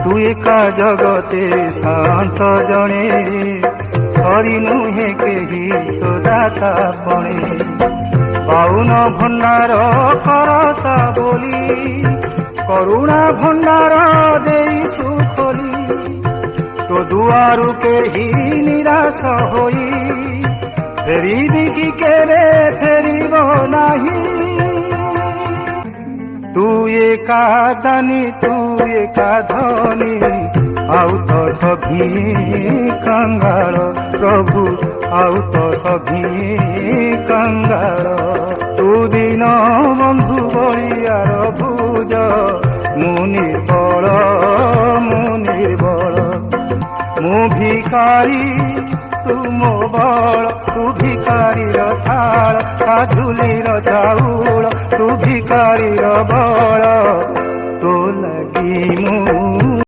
तू एका जगते शांत जणे सरी नुहे केही तो दाता पणे पाउन भंडार करता बोली करुणा भंडार देइछु खोली तो दुआरु केही निराश होई फेरिबि कि केरे फेरिब नाही तू एका दानी तू एका धनी आउ तो सभी कंगाल प्रभु आउ तो सभी कंगाल तू दिन बंधु बलियार भुज मु निर्बल मु भिखारी